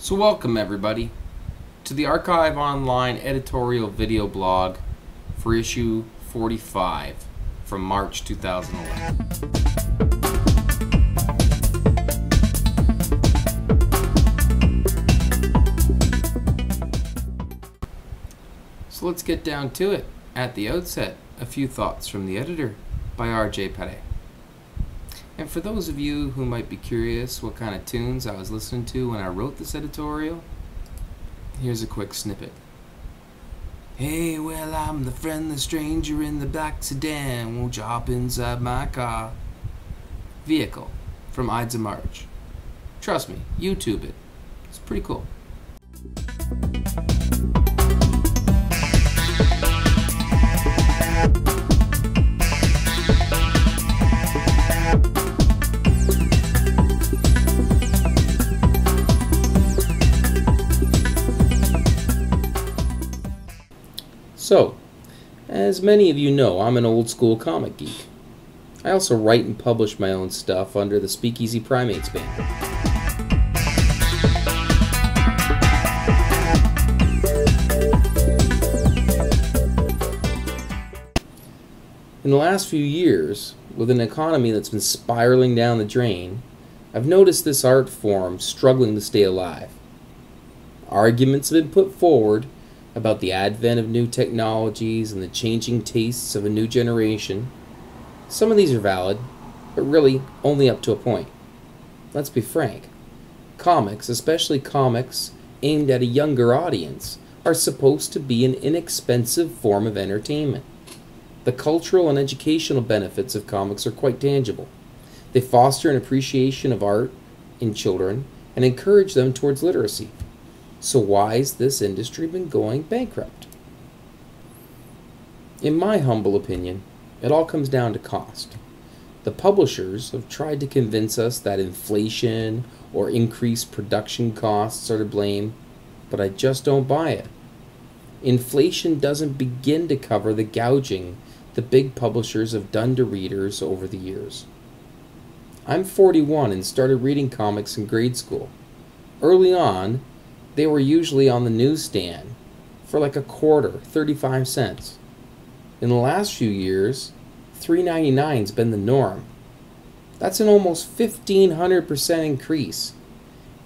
So welcome everybody to the Archive Online editorial video blog for issue 45 from March 2011. So let's get down to it. At the outset, a few thoughts from the editor by RKYV. And for those of you who might be curious what kind of tunes I was listening to when I wrote this editorial, here's a quick snippet. Hey, well, I'm the friendly stranger in the black sedan. Won't you hop inside my car? Vehicle from Ides of March. Trust me, YouTube it. It's pretty cool. So, as many of you know, I'm an old school comic geek. I also write and publish my own stuff under the Speakeasy Primates banner. In the last few years, with an economy that's been spiraling down the drain, I've noticed this art form struggling to stay alive. Arguments have been put forward about the advent of new technologies and the changing tastes of a new generation. Some of these are valid, but really only up to a point. Let's be frank. Comics, especially comics aimed at a younger audience, are supposed to be an inexpensive form of entertainment. The cultural and educational benefits of comics are quite tangible. They foster an appreciation of art in children and encourage them towards literacy. So why has this industry been going bankrupt? In my humble opinion, it all comes down to cost. The publishers have tried to convince us that inflation or increased production costs are to blame, but I just don't buy it. Inflation doesn't begin to cover the gouging the big publishers have done to readers over the years. I'm 41 and started reading comics in grade school. Early on, they were usually on the newsstand for like a quarter, 35 cents. In the last few years, $3.99's been the norm. That's an almost 1,500% increase.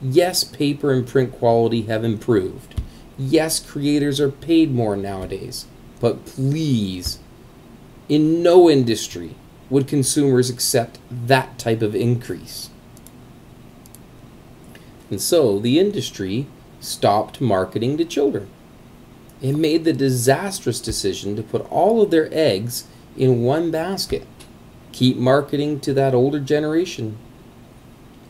Yes, paper and print quality have improved. Yes, creators are paid more nowadays. But please, in no industry would consumers accept that type of increase. And so the industry stopped marketing to children. It made the disastrous decision to put all of their eggs in one basket. Keep marketing to that older generation.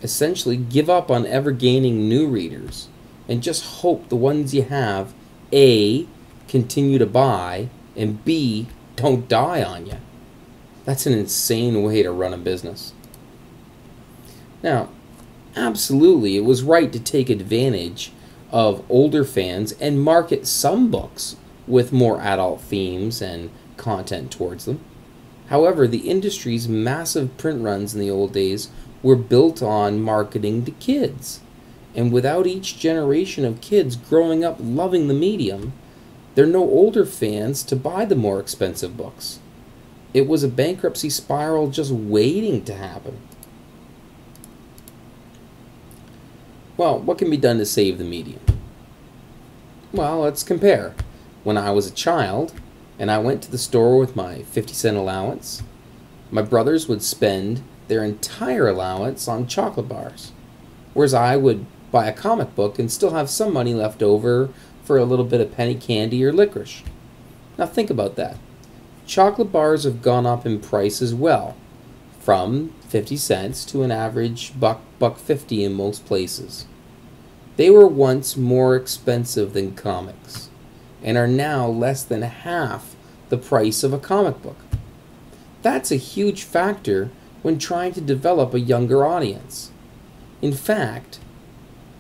Essentially give up on ever gaining new readers and just hope the ones you have A, continue to buy, and B, don't die on you. That's an insane way to run a business. Now, absolutely, it was right to take advantage of older fans and market some books with more adult themes and content towards them. However, the industry's massive print runs in the old days were built on marketing to kids. And without each generation of kids growing up loving the medium, there are no older fans to buy the more expensive books. It was a bankruptcy spiral just waiting to happen. Well, what can be done to save the medium? Well, let's compare. When I was a child, and I went to the store with my 50-cent allowance, my brothers would spend their entire allowance on chocolate bars, whereas I would buy a comic book and still have some money left over for a little bit of penny candy or licorice. Now think about that. Chocolate bars have gone up in price as well, from 50 cents to an average $1.50 in most places. They were once more expensive than comics, and are now less than half the price of a comic book. That's a huge factor when trying to develop a younger audience. In fact,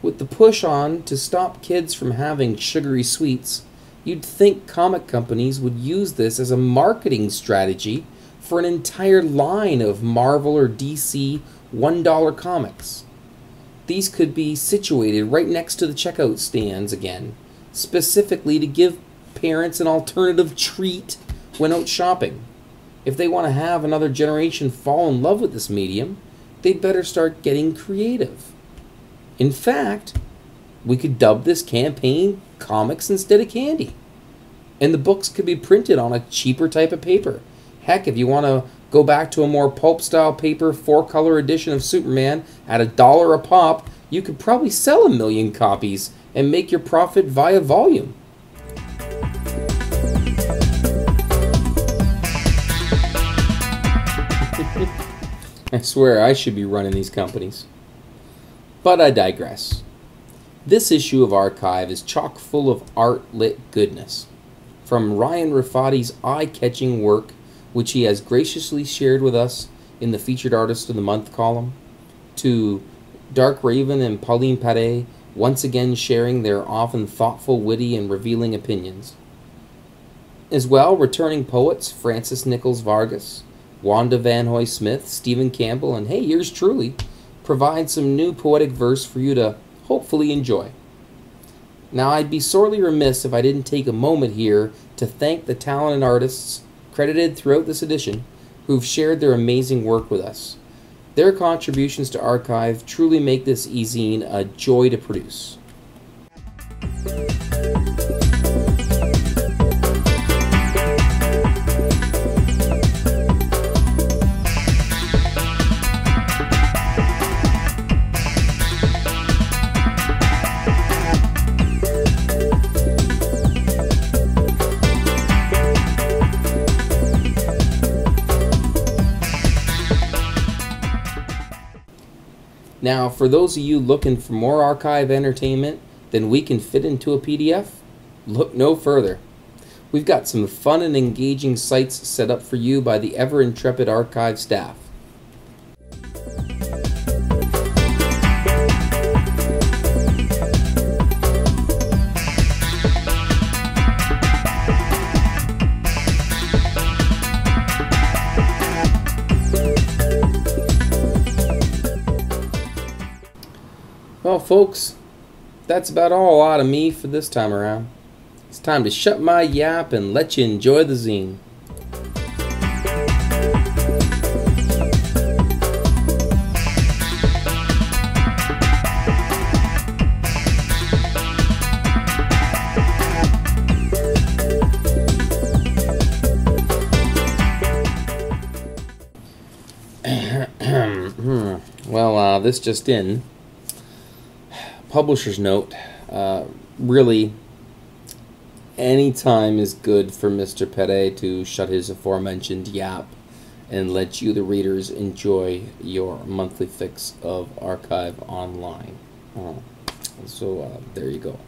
with the push on to stop kids from having sugary sweets, you'd think comic companies would use this as a marketing strategy for an entire line of Marvel or DC $1 comics. These could be situated right next to the checkout stands again, specifically to give parents an alternative treat when out shopping. If they want to have another generation fall in love with this medium, they'd better start getting creative. In fact, we could dub this campaign Comics Instead of Candy. And the books could be printed on a cheaper type of paper. Heck, if you want to go back to a more pulp-style paper 4-color edition of Superman at $1 a pop, you could probably sell 1 million copies and make your profit via volume. I swear I should be running these companies. But I digress. This issue of Archive is chock full of art-lit goodness. From Ryan Ruffatti's eye-catching work, which he has graciously shared with us in the Featured Artist of the Month column, to Dark Raven and Pauline Padet once again sharing their often thoughtful, witty, and revealing opinions. As well, returning poets Francis Nichols Vargas, Wanda Van Hoy Smith, Stephen Campbell, and hey, yours truly, provide some new poetic verse for you to hopefully enjoy. Now, I'd be sorely remiss if I didn't take a moment here to thank the talented artists credited throughout this edition who've shared their amazing work with us. Their contributions to Archive truly make this e-zine a joy to produce. Now, for those of you looking for more archive entertainment than we can fit into a PDF, look no further. We've got some fun and engaging sites set up for you by the ever-intrepid archive staff. Well, folks, that's about all out of me for this time around. It's time to shut my yap and let you enjoy the zine. Well, this just in. Publisher's note, really, any time is good for Mr. Padet to shut his aforementioned yap and let you, the readers, enjoy your monthly fix of Archive Online. So there you go.